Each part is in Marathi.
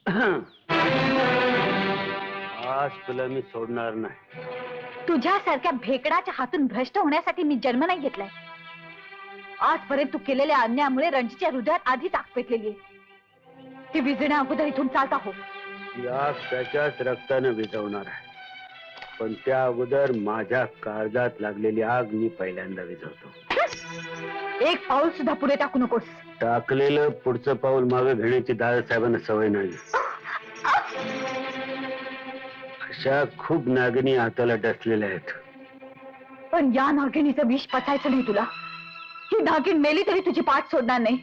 आज तुला मी सोडणार नाही. तुझ्यासारख्या भेकडाच्या हातून भ्रष्ट होण्यासाठी मी जन्म नाही घेतलाय. आजपर्यंत तू केलेल्या अन्यायामुळे रणजीतच्या हृदयात आधीच आग पेटलेली आहे. ती विझण्या अगोदर इथून चालता हो. ती आग त्याच्याच रक्तानं विझवणार आहे, पण त्या अगोदर माझ्या काळजात लागलेली आग मी पहिल्यांदा विझवतो. एक पाऊल सुद्धा पुढे टाकू नकोस. टाकलेलं पुढचं पाऊल मागे घेण्याची दादासाहेबांना सवय नाही. अशा खूप नागिनी हाताला डसलेल्या आहेत. पण या नागिनीचं विष पचायचं नाही तुला. ही नागिन मेली तरी तुझी पाठ सोडणार नाही.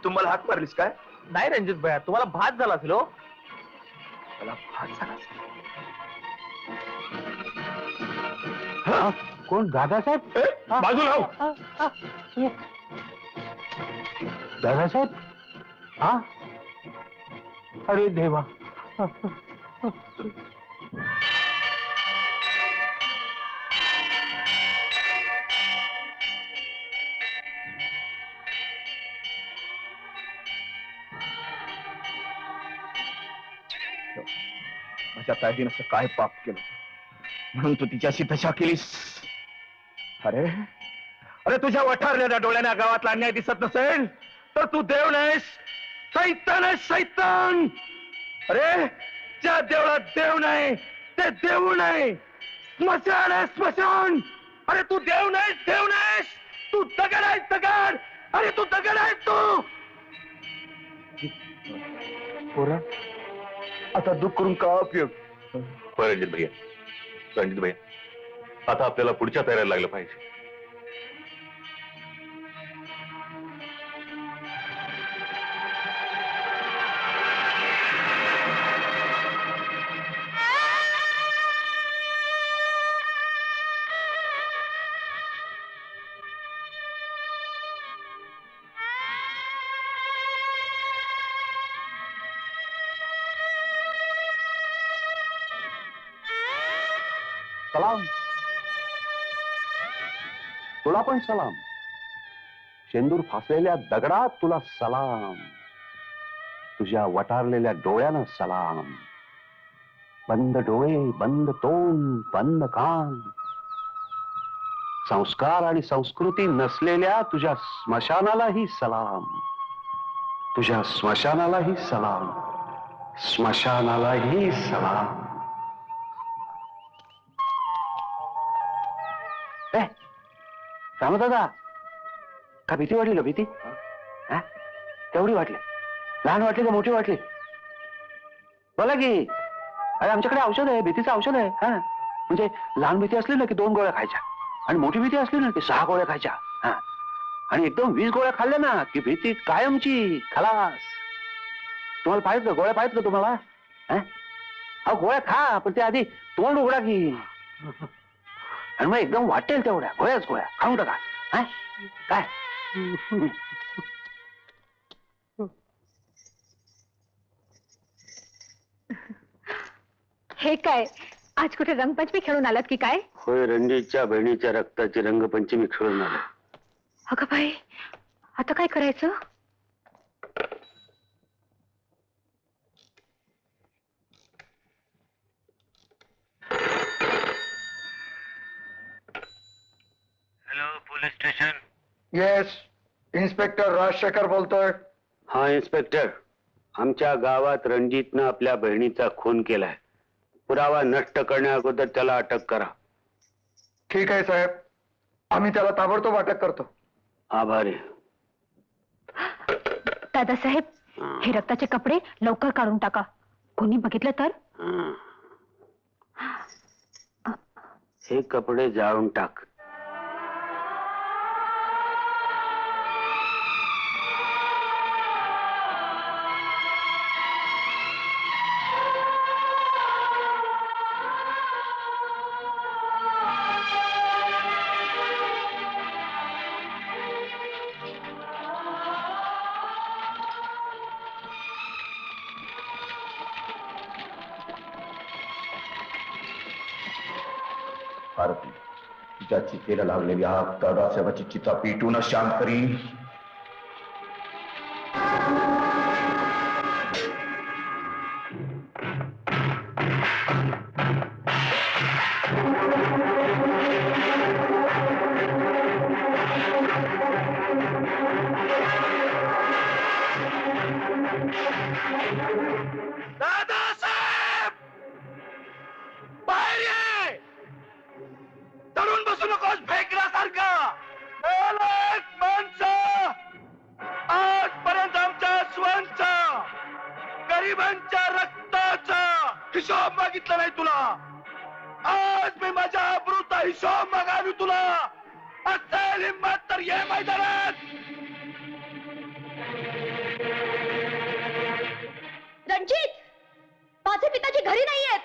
तुम्हाला हाक मारलीस काय? नाही रणजित भैया, तुम्हाला भात झाला असेल हो. मला भात झाला. कोण? दादासाहेब? बाजूला हो. दादासाहेब? हा? अरे देवा. माझ्या ताईने असं काय पाप केलं म्हणून तू तिच्याशी दशा केलीस? अरे अरे तुझ्या वठारलेल्या डोळ्याने गावातला अन्याय दिसत नसेल तर तू देव नाहीस, सैतान आहेस, सैतान. अरे ज्या देवळात देव नाही ते देऊ नाही. स्मशान आहे स्मशान. अरे तू देव नाहीस, देव नाहीस, तू दगड आहेस, दगड. अरे तू दगड आहेस तू. पोरा आता दुःख करून का उपयोग? रणजित भैया, रणजित भैया, आता आपल्याला पुढच्या तयारीला लागलं पाहिजे. सलाम. तुला पण सलाम. शेंदूर फासलेल्या दगडात तुला सलाम. तुझ्या वटारलेल्या डोळ्यानं सलाम. बंद डोळे, बंद तोंड, बंद कान. संस्कार आणि संस्कृती नसलेल्या तुझ्या स्मशानालाही सलाम. तुझ्या स्मशानालाही सलाम. स्मशानालाही सलाम. दादा, का भीती वाटली? का भीती? तेवढी वाटली? लहान वाटली का मोठी वाटली? बोला की. अरे आमच्याकडे औषध आहे, भीतीचं औषध आहे. हा म्हणजे लहान भीती असली ना की 2 गोळ्या खायच्या, आणि मोठी भीती असली ना की 6 गोळ्या खायच्या. हा आणि एकदम 20 गोळ्या खाल्ल्या ना की भीती कायमची खलास. तुम्हाला पाहिजे का गोळ्या? पाहिजेत का तुम्हाला? अहो गोळ्या खा, पण ते आधी तोंड उघडा की. आणि मग एकदम वाटेल तेवढ्या गोळ्याच गोळ्या खाऊन टाका. काय हे काय, आज कुठे रंगपंचमी खेळून आलात की काय? होय, रणजीतच्या बहिणीच्या रक्ताची रंगपंचमी खेळून आले. अगं बाई, आता काय करायचं? Hello, police station. Yes, inspector Rajshekhar बोलतोय. हा इन्स्पेक्टर, आमच्या गावात रणजीतनं आपल्या बहिणीचा खून केलाय. पुरावा नष्ट करण्या अगोदर त्याला अटक करा. ठीक आहे साहेब, आम्ही त्याला ताबडतोब अटक करतो. आभारी. दादासाहेब, हे रक्ताचे कपडे लवकर काढून टाका. कोणी बघितलं तर? हे कपडे जाळून टाक. भारती तिच्या चितेला लागलेली आग दादासाहेबाची चिता पेटूनच शांत करीन. दादासाहेब बाहेर ये. तरुण बसू नकोस फेकण्यासारखा. माणसं आजपर्यंत आमच्या स्वांचा गरिबांच्या रक्ताचा हिशोब मागितला नाही तुला. आज मी माझ्या अब्रूचा हिशोब मागावी तुला. असेल हिंमत तर ये मैदानात. रणजित, माझे पिताजी घरी नाहीयेत.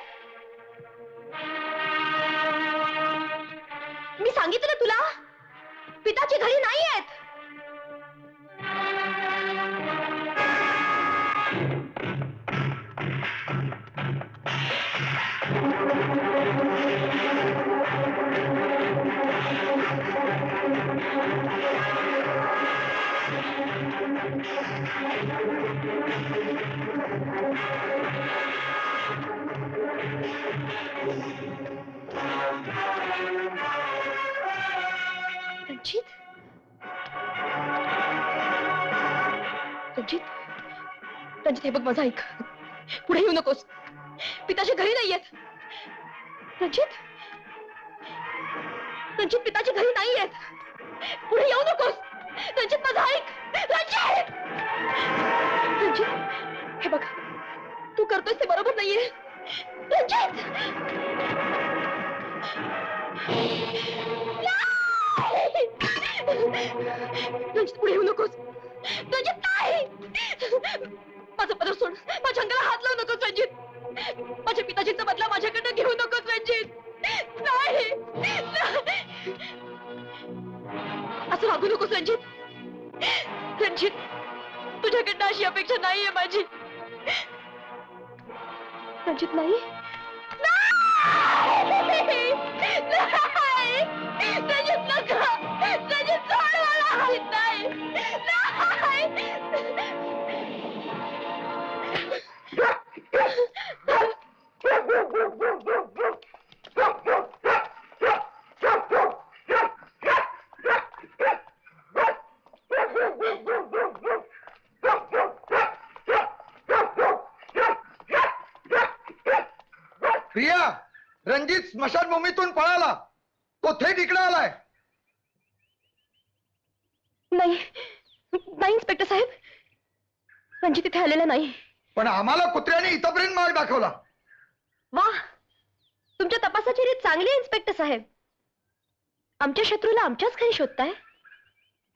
मी सांगितलं ना तुला, पिताजी घरी नाहीयेत. रणजित, रणजित, रणजित, हे बघ माझं ऐक. पुढे येऊ नकोस. पिताजी घरी नाहीयेत. रणजित, रणजित, पिताजी घरी नाहीयेत. पुढे येऊ नकोस. रणजित, माझं ऐक. रणजित, रणजित, हे बघ, तू करतोयस ते बरोबर नाहीये. रणजित, रणजित, पुढे येऊ नकोस. रणजित, नाही. माझं पदर सोड. माझ्या अंगाला हात लावू नकोस रणजित. माझ्या पिताजींचा बदला माझ्याकडनं घेऊ नकोस रणजित. नाही, असं वागू नकोस रणजित. रणजित, तुझ्याकडनं अशी अपेक्षा नाहीये माझी. रणजित, नाही. रणजित, नका. रणजित, सोड मला. नाही, प्रिया, रणजित स्मशानभूमीतून पळाला. तो थेट इकडे आलाय. नाही, नाही इन्स्पेक्टर साहेब, रणजित तिथे आलेला नाही. पण आम्हाला कुत्र्याने इथपर्यंत मार्ग दाखवला. वा, तुमच्या तपासाची रीत चांगली आहे इन्स्पेक्टर साहेब. आमच्या शत्रूला आमच्याच घरी शोधताय.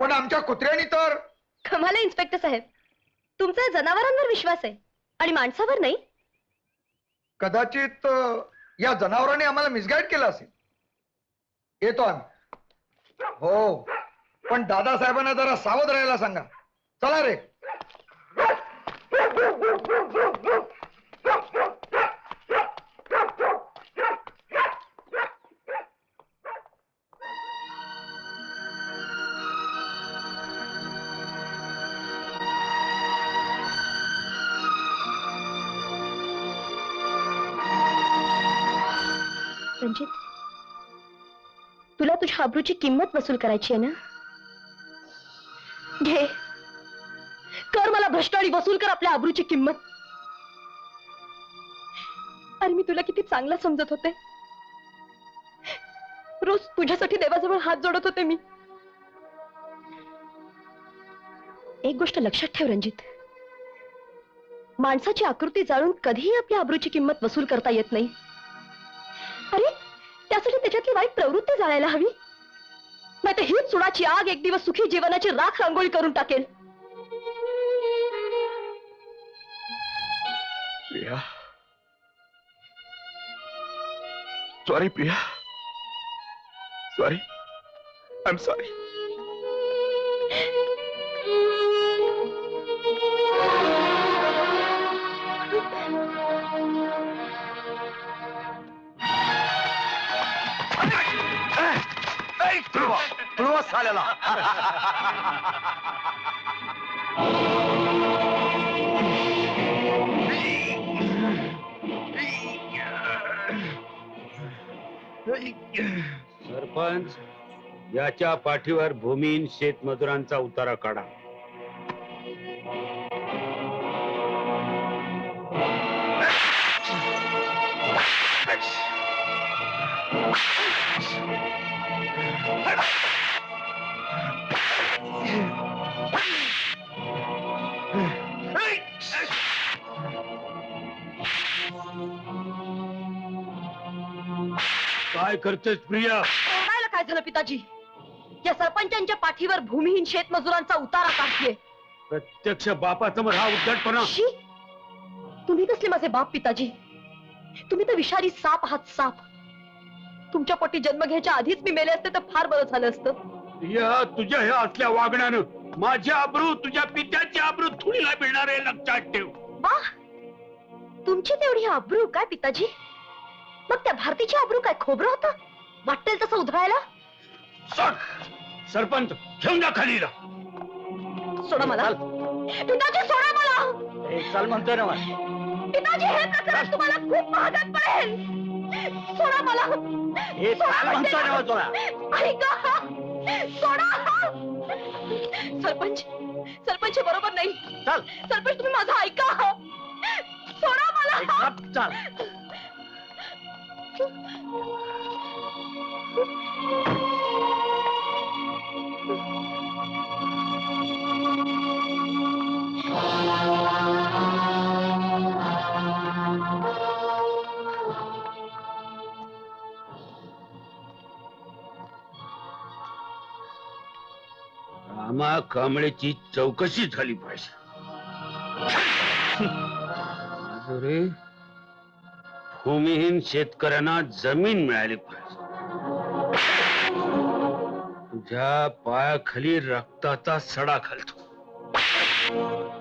पण आमच्या कुत्र्याने तर. कमाल आहे इन्स्पेक्टर साहेब. तुमचा जनावरांवर विश्वास आहे आणि माणसावर नाही. कदाचित या जनावरांनी आम्हाला मिसगाईड केलं असेल. येतो आम्ही. हो, पण दादासाहेबांना जरा सावध राहायला सांगा. चला रे. रणजित, तुला तुझ्या आबरूची किंमत वसूल करायची आहे ना? घे, कर मला भ्रष्ट आणि वसूल कर आपल्या आबरूची किंमत. अरे मी तुला किती चांगला समजत होते. रोज तुझ्यासाठी देवाजवळ हात जोडत होते मी. एक गोष्ट लक्षात ठेव रणजित, माणसाची आकृती जाळून कधीही आपल्या आबरूची किंमत वसूल करता येत नाही. अरे त्यासाठी त्याच्यातली वाईट प्रवृत्ती जाळायला हवी. नाहीतर हीच सुडाची आग एक दिवस सुखी जीवनाची राख रांगोळी करून टाकेल. Priya, sorry Priya, sorry, I am sorry. तुळवा साल्याला. सरपंच, याच्या पाठीवर भूमीहीन शेतमजुरांचा उतारा काढा. काय करतेस प्रिया? ओरडायला काय झालं पिताजी? या सरपंचांच्या पाठीवर भूमिहीन शेतमजुरांचा उतारा काढतीये. प्रत्यक्ष बापाचा हा उद्धटपणा. शी! तुम्ही कसले माझे बाप पिताजी? तुम्ही तर विषारी साप आहात, साप. तुमच्या पोटी जन्म घ्यायच्या आधीच मी मेले असते तर फार बरं झालं असतं. प्रिया, तुझ्या ह्या असल्या वागण्यानं माझी आबरू, तुझ्या पित्याची आबरू थोडीला मिळणार आहे, लक्षात ठेव. वाह! तुमची तेवढी आबरू काय पिताजी? मग त्या भारतीची आबरू काय खोबरं होतं? वाटेल तसं उधळायला? सरपंच, घेऊन जा खालीला. सोडा मला. पिताजी सोडा मला. चाल म्हणतोय ना. पिताजी, हे प्रकरण तुम्हाला खूप महागात पडेल. सोडा मला. सोडा म्हणतोय ना तुला. ऐका. सोडा. सरपंच, सरपंच हे बरोबर नाही. चल. सरपंच, तुम्ही माझं ऐका. सोडा मला. चाल. रामा कांबळेची चौकशी झाली पाहिजे. अरे, भूमिहीन शेतकऱ्यांना जमीन मिळाली पाहिजे. तुझ्या पायाखाली रक्ताचा सडा घालतो.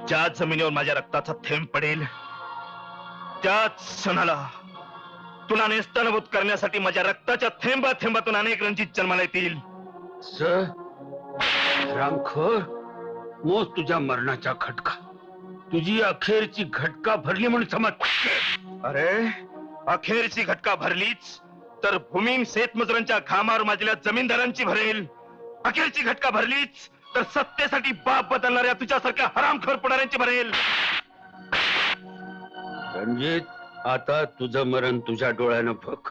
ज्या जमिनीवर माझ्या रक्ताचा थेंब पडेल त्याच क्षणाला तुला नेस्तनभूत करण्यासाठी माझ्या रक्ताच्या थेंबा थेंबातून अनेक रणजित जन्माला येतील. रामखोर, मोज तुझ्या मरणाचा खटका. तुझी अखेरची घटका भरली म्हणून समज. अरे, अखेरची घटका भरलीच तर भूमीहीन शेतमजुरांच्या घामावर माझ्या जमीनदारांची भरेल. अखेरची घटका भरलीच तर सत्तेसाठी बाप बदलणाऱ्या तुझ्यासारख्या हरामखोर पुढाऱ्यांची भरेल. रणजित, आता तुझं मरण तुझ्या डोळ्यानं बघ.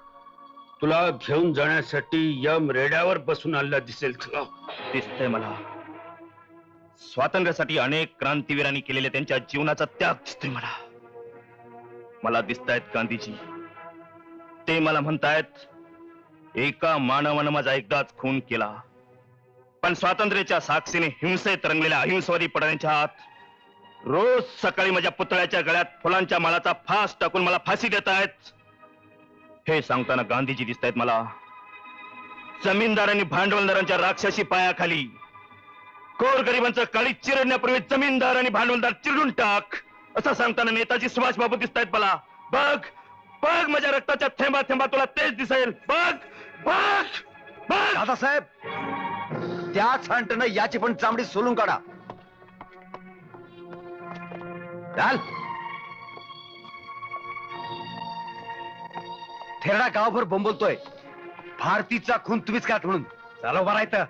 तुला घेऊन जाण्यासाठी यम रेड्यावर बसून आलेला दिसेल तुला. दिसतंय मला. स्वातंत्र्यासाठी अनेक क्रांतीवीरांनी केलेल्या त्यांच्या जीवनाचा त्याग दिसतोय मला. मला दिसतायत गांधीजी. ते मला म्हणतायत, एका मानवानं माझा एकदाच खून केला, पण स्वातंत्र्याच्या साक्षीने हिंसेत रंगलेल्या अहिंसवादी पडण्याच्या हात रोज सकाळी माझ्या पुतळ्याच्या गळ्यात फुलांच्या मालाचा फास टाकून मला फाशी देत आहेत. हे सांगताना गांधीजी दिसतायत मला. जमीनदारांनी भांडवलदारांच्या राक्षसी पायाखाली गोरगरिबांचं काळी चिरडण्यापूर्वी जमीनदार आणि भांडवलदार चिरडून टाक असं सांगताना नेताजी सुभाष बाबू दिसतायत मला. बघ बघ, माझ्या रक्ताच्या थेंबा थेंबा तुला तेच दिसेल. बघ बघ बघ. दादासाहेब, त्याच हंटनं याची पण चामडी सोलून काढा. चाल. थेरडा गावभर बोंबलतोय, भारतीचा खून तुम्हीच का म्हणून. चालव बरायचं.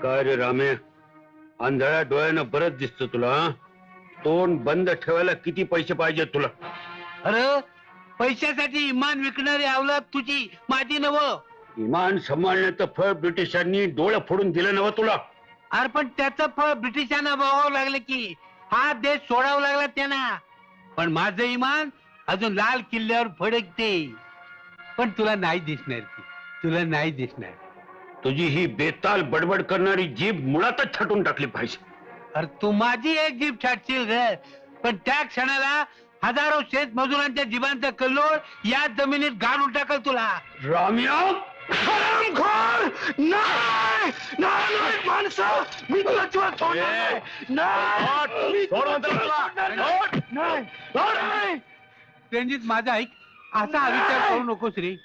काय रे रामे, आंधळ्या डोळ्यानं बरंच दिसतं तुला. तोंड बंद ठेवायला किती पैसे पाहिजे तुला? अरे, पैशासाठी इमान विकणारी अवलाद तुझी, माझी नव. इमान सांभाळण्याचं फळ ब्रिटिशांनी डोळं फोडून दिलं नव्ह तुला. अरे, पण त्याचं फळ ब्रिटिशांना बघावं लागलं की हा देश सोडावा लागला त्यांना. पण माझं इमान अजून लाल किल्ल्यावर फडकते. पण तुला नाही दिसणार ती, तुला नाही दिसणार. तुझी ही बेताल बडबड करणारी जीभ मुळातच छाटून टाकली पाहिजे. अरे, तू माझी एक जीभ छाटशील रे, पण त्या क्षणाला हजारो शेत मजुरांच्या जीवांचा कल्लोळ या जमिनीत गाडून टाकल तुला. राम्या, हरामखोर! नाही नाही माणसं, मी तुला जीवात सोडणार नाही. मी तुला जीवात सोडणार नाही. रणजित, माझा ऐक, असा हा विचार करू नकोस रे.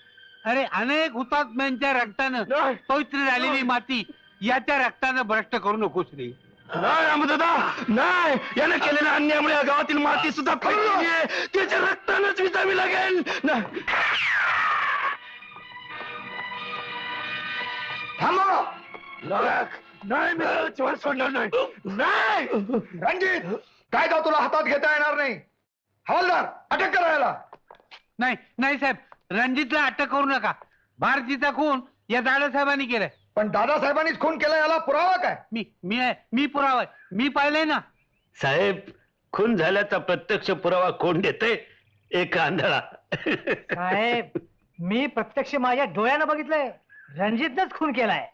अरे अनेक हुतात्म्यांच्या रक्तानं नाही. पवित्र झालेली माती याच्या रक्तानं भ्रष्ट करू नकोस रे. नाही रामदादा नाही, यानं केलेल्या अन्यायामुळे या गावातील माती सुद्धा फेकलेली आहे. त्याच्या रक्तानंच विसावी लागेल. नाही. थांबा. नाही मी त्याला जीवन सोडणार नाही. नाही रणजित, काय का तुला हातात घेता येणार नाही. हवालदार, अटक करायला. नाही नाही साहेब, रणजितला अटक करू नका. भारतीचा खून या दादासाहेबांनी केलाय. पण दादासाहेबांनीच खून केला, याला पुरावा काय? मी पुरावा आहे. मी पाहिलंय ना. साहेब, खून झाल्याचा प्रत्यक्ष पुरावा कोण देते? एक आंधळा. साहेब, मी प्रत्यक्ष माझ्या डोळ्यानं बघितलंय. रणजितनंच खून केलाय.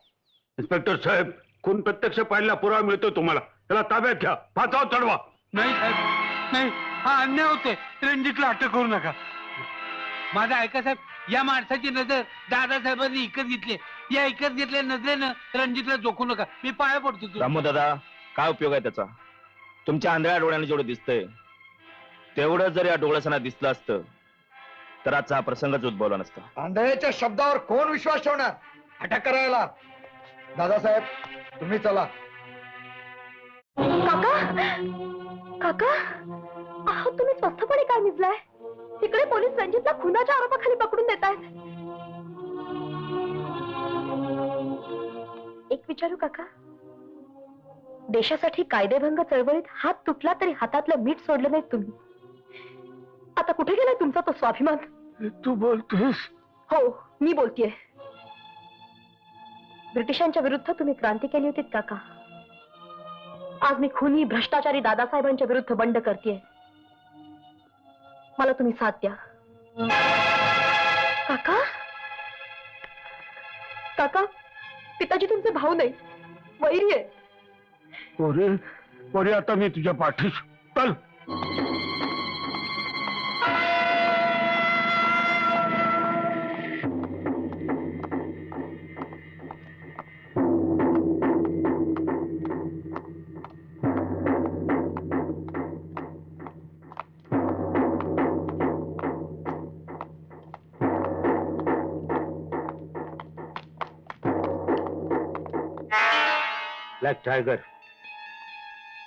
इन्स्पेक्टर साहेब, खून प्रत्यक्ष पाहिला पुरावा मिळतो तुम्हाला. त्याला ताब्यात घ्या, फासावर चढवा. नाही साहेब, नाही, हा अन्याय होतोय. रणजितला अटक करू नका. माझा ऐका साहेब, या माणसाची नजर दादासाहेबांनी इकत घेतली. या इकत घेतल्या नजरेनं रणजितला जोखू नका. मी पाया पडतो तू. दादा काय उपयोग आहे त्याचा? तुमच्या आंधळ्या डोळ्याने जेवढं दिसतंय तेवढं जर या डोळ्यासना दिसलं असतं तर आजचा हा प्रसंगच उद्भवला नसता. आंधळेच्या शब्दावर कोण विश्वास ठेवणार? अटक करायला. दादासाहेब, तुम्ही चला. काका काका, अहो तुम्ही स्वस्थपणे काय निजलाय? तिकडे पोलीस रणजितला खुनाच्या आरोपाखाली पकडून देत आहेत. एक विचारू काका, देशासाठी कायदेभंग चळवळीत हात तुटला तरी हातातलं मीठ सोडलं नाही तुम्ही. आता कुठे गेलाय तुमचा तो स्वाभिमान? तू बोलतोस? हो, मी बोलतेय. ब्रिटिशांच्या विरुद्ध तुम्ही क्रांती केली होती काका. आज मी खुनी भ्रष्टाचारी दादासाहेबांच्या विरुद्ध बंड करतेय. मला तुम्ही साथ द्या. काका काका, पिताजी तुमचे भाऊ नाही, वैरी आहे. पोरी आता मी तुझ्या पाठीस. चल. ब्लॅक टायगर,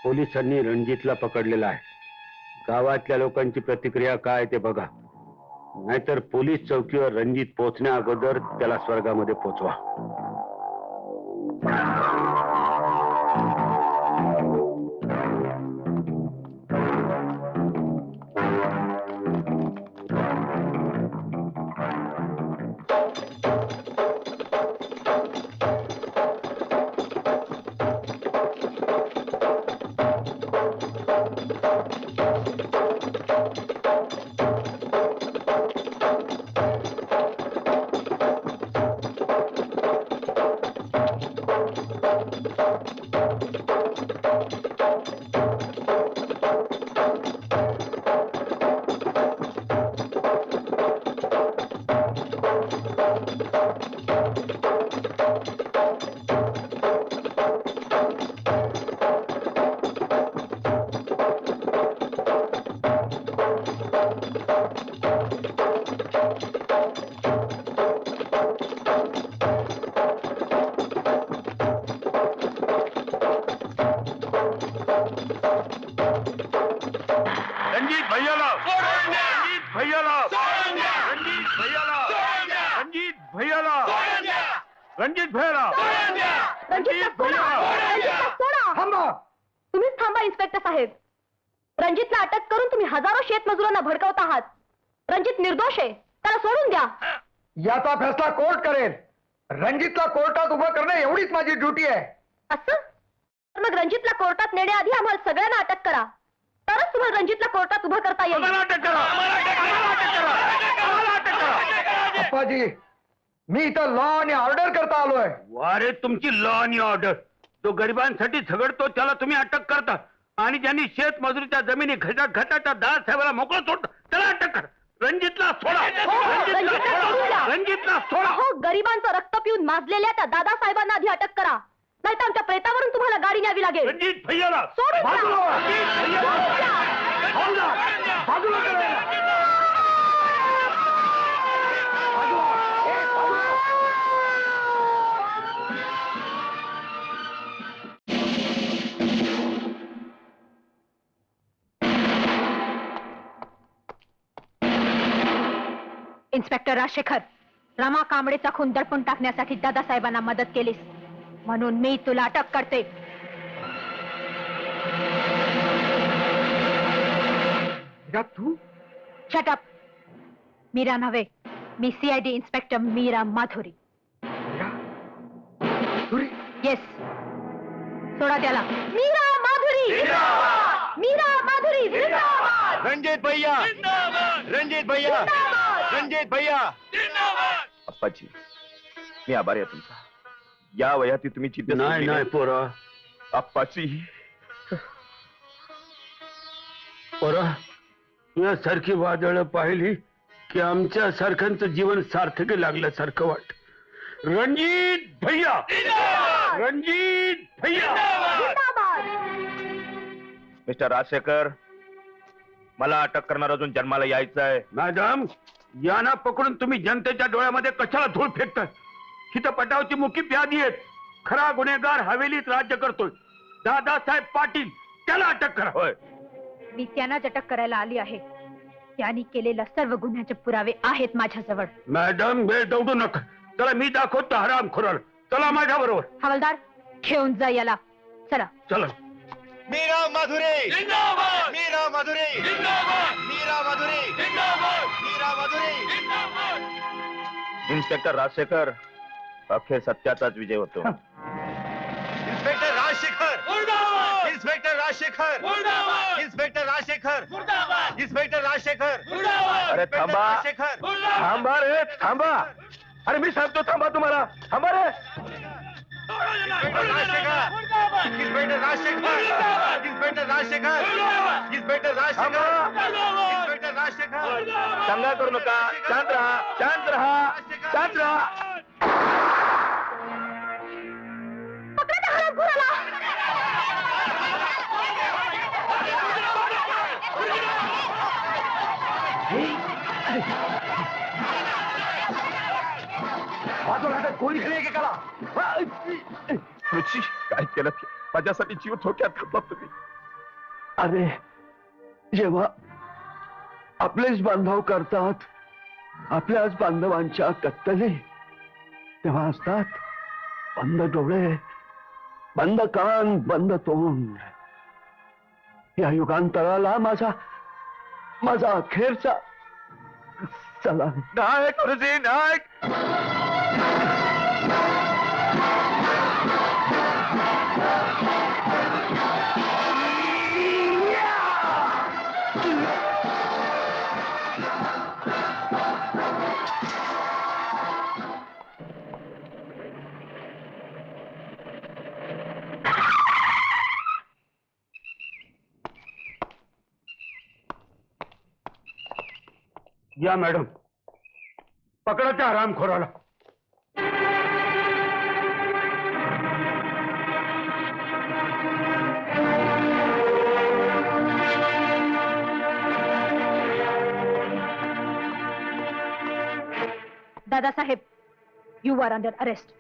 पोलिसांनी रणजितला पकडलेला आहे. गावातल्या लोकांची प्रतिक्रिया काय ते बघा, नाहीतर पोलीस चौकीवर रणजित पोहोचण्या अगोदर त्याला स्वर्गामध्ये पोहोचवा. तुम्हीच थांबा इन्स्पेक्टर साहेब. रणजितला अटक करून तुम्ही हजारो शेतमजुरांना भडकवत आहात. रणजित निर्दोष आहे, त्याला सोडून द्या. याचा फैसला कोर्ट करेल. रणजितला कोर्टात उभं करणं एवढीच माझी ड्युटी आहे. असं? तर मग रणजितला कोर्टात नेण्याआधी आम्हाला सगळ्यांना अटक करा, तरच तुम्हाला रणजितला कोर्टात उभं करता येईल. अप्पाजी, मी इथं लॉ आणि ऑर्डर करता आलोय. वारे तुमची लॉ आणि ऑर्डर. जो गरिबांसाठी झगडतो त्याला तुम्ही अटक करता, आणि ज्यांनी शेत मजुरीच्या जमिनी घटाच्या दादासाहेबाला मोकळं सोडतं त्याला अटक कर. रणजितला सोडा. रणजितला सोडा. हो, गरिबांचं रक्त पिऊन माजलेल्या त्या दादासाहेबांना आधी अटक करा, नाही तर आमच्या प्रेतावरून तुम्हाला गाडी न्यावी लागेल. रणजित भैयाला सोडून द्या. बाजूला करा. इन्स्पेक्टर राजशेखर, रमा कांबळेचा खून दडपून टाकण्यासाठी दादासाहेबांना मदत केलीस म्हणून मी तुला अटक करते. तू शटअप. मीरा नव्हे, मी CID inspector Meera Madhuri. Yes, सोडा त्याला. मीरा माधुरी, मीरा माधुरी जिंदाबाद. रणजित भैया, रणजित भैया, रणजित भैया. अप्पाजी, मी आभारी आहे तुमचा. या वयात तुम्ही चिंता नाही नाही पोरा, अप्पाजी. पोरा, यासारखी वादळ पाहिली की आमच्या सारख्यांचं जीवन सार्थकी लागल्यासारखं वाटत. रणजित भैया, रणजित भैया. मिस्टर राजशेखर, मला अटक करणार अजून जन्माला यायचं आहे. मॅडम, यांना पकडून तुम्ही जनतेच्या डोळ्यामध्ये कशाला धूळ फेकतात? हिथं पटावची मुखी प्यादी आहेत. खरा गुन्हेगार हवेलीत राज्य करतोय दादासाहेब पाटील, त्याला अटक करा. होय, मी त्यांनाच अटक करायला आली आहे. त्यांनी केलेल्या सर्व गुन्ह्याचे पुरावे आहेत माझ्याजवळ. मॅडम, वेळ दौडू नका. चला, मी दाखवतो हरामखोराला. चला माझ्या बरोबर. हवालदार, घेऊन जा याला. चला. चला. मीरा माधुरी जिंदाबाद, मीरा माधुरी जिंदाबाद, मीरा माधुरी जिंदाबाद, मीरा माधुरी जिंदाबाद. इन्स्पेक्टर राजशेखर, अखेर सत्याचाच विजय होतो. Inspector Rajshekhar, inspector Rajshekhar, inspector Rajshekhar, inspector Rajshekhar. अरे थांबा, थांबा रे, थांबा. अरे मी सांगतो थांबा, तुम्हाला थांबा रे. Inspector Rajshekhar, inspector Rajshekhar, inspector Rajshekhar, inspector Rajshekhar, inspector Rajshekhar. दंगा करू नका. शांत राहा, शांत राहा, शांत राहा. पकडा त्या हरामखोराला. कोणी काय केलं? माझ्यासाठी जीव थोक्यात घातला तुम्ही. अरे, जेव्हा आपलेच बांधव करतात आपल्याच बांधवांच्या कत्तली, तेव्हा असतात बंद डोळे, बंद कान, बंद तोंड. या युगांतराला माझा अखेरचा सलाम. नायक, गुरुजी, नायक. या मॅडम, पकडा त्या हरामखोराला. Dadasaheb, you are under arrest.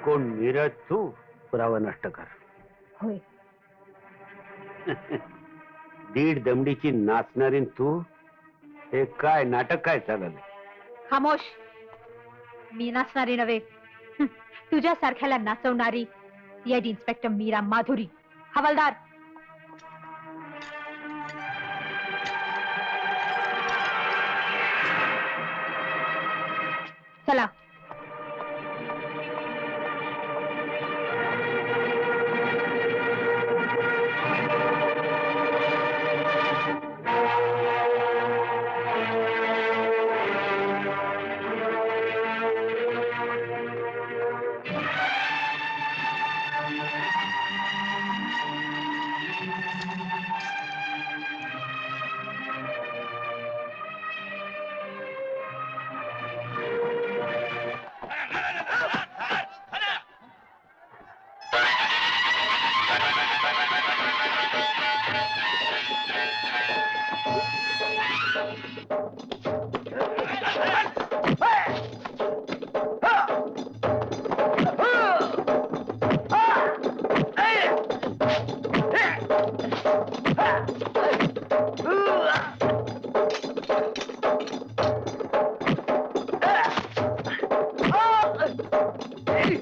कोण? नीरज तू? पुरावा नष्ट कर. होय. दीड दमडीची नाचणारी तू, हे काय नाटक काय चाललं? खामोश. मी नाचणारी नव्हे, तुझ्यासारख्याला नाचवणारी सीआयडी इन्स्पेक्टर मीरा माधुरी. हवालदार, चला. Stop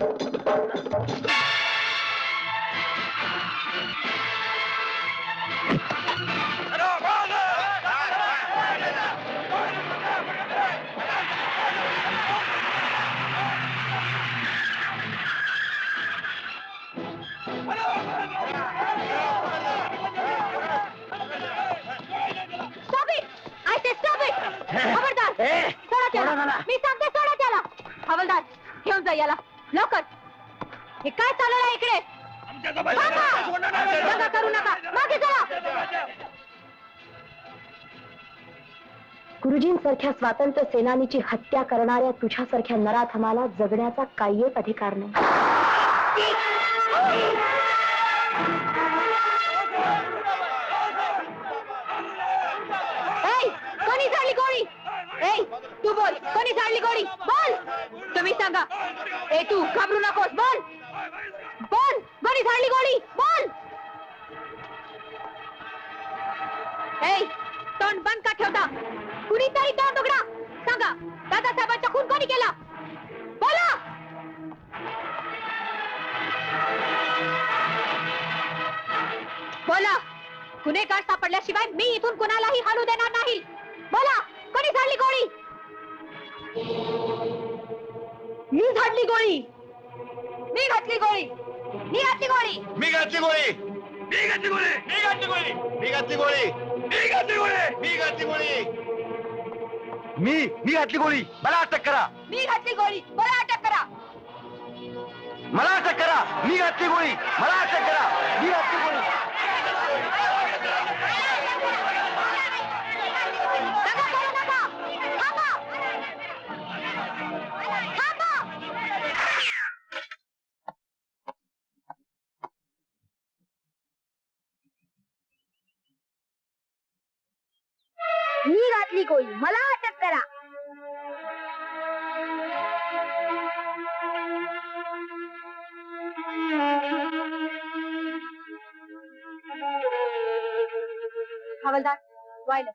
it! I said stop it! खबरदार सोडा त्याला मी सांगते सोडा त्याला हवालदार घेऊन जा याला लवकर हे काय चालू आहे इकडे दंगा करू नका मागे चला गुरुजींसारख्या स्वातंत्र्य सेनानीची हत्या करणाऱ्या तुझ्यासारख्या नराधमाला जगण्याचा काही एक अधिकार नाही कोणी झाडली गोळी तू बोल कोणी झाडली गोळी बोल तुम्ही सांगा तू घाबरू नकोस बोल बोल कोणी झाडली गोळी बोल तोंड बंद का ठेवता कुणीतरी तोंड उघडा सांगा दादासाहेबांचा खून कोणी केला बोला बोला गुन्हेगार सापडल्याशिवाय मी इथून कुणालाही हलू देणार नाही बोला कोणी झाडली गोळी मी झाडली गोळी मी घातली गोळी मी घातली गोळी मी घातली गोळी मी घातली गोळी मी घातली गोळी मी घातली गोळी मी घातली गोळी मी घातली गोळी मी घातली गोळी मला अटक करा मी घातली गोळी मला अटक करा मला अटक करा मी घातली गोळी मला अटक करा मी घातली गोळी दंगा करू नका थांबा थांबा मी घातली गोळी मला अटक करा हवालदार वायलं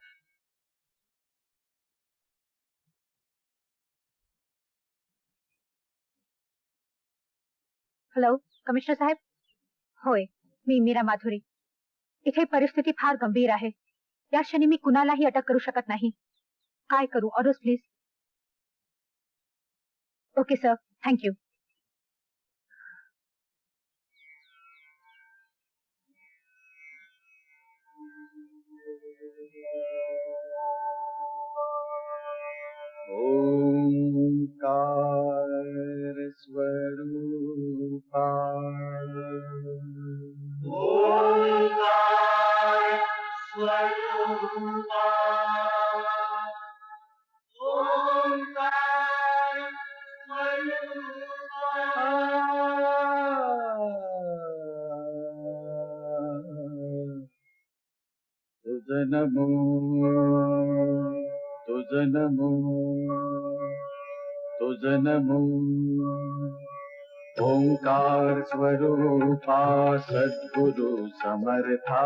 हॅलो कमिशनर साहेब होय मी मीरा माधुरी इथे परिस्थिती फार गंभीर आहे या क्षणी मी कुणालाही अटक करू शकत नाही काय करू orders please okay sir thank you Omkar Swarupa Omkar Swarupa Omkar तुझ नमो तुझ नमो तुझ नमो ओंकार स्वरूपा सद्गुरु समर्था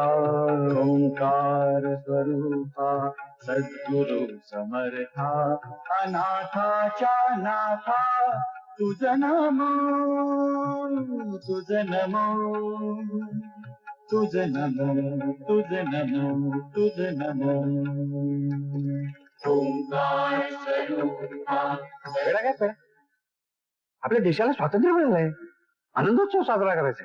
ओंकार स्वरूपा सद्गुरु समर्था अनाथाच्या नाथा तुझ नमो तुझ नमो तुझ नमो तुझ नमो तुझ नमो ओंकार स्वरूपा वेळा काय पेरा आपल्या देशाला स्वातंत्र्य मिळालंय आनंदोत्सव साजरा करायचा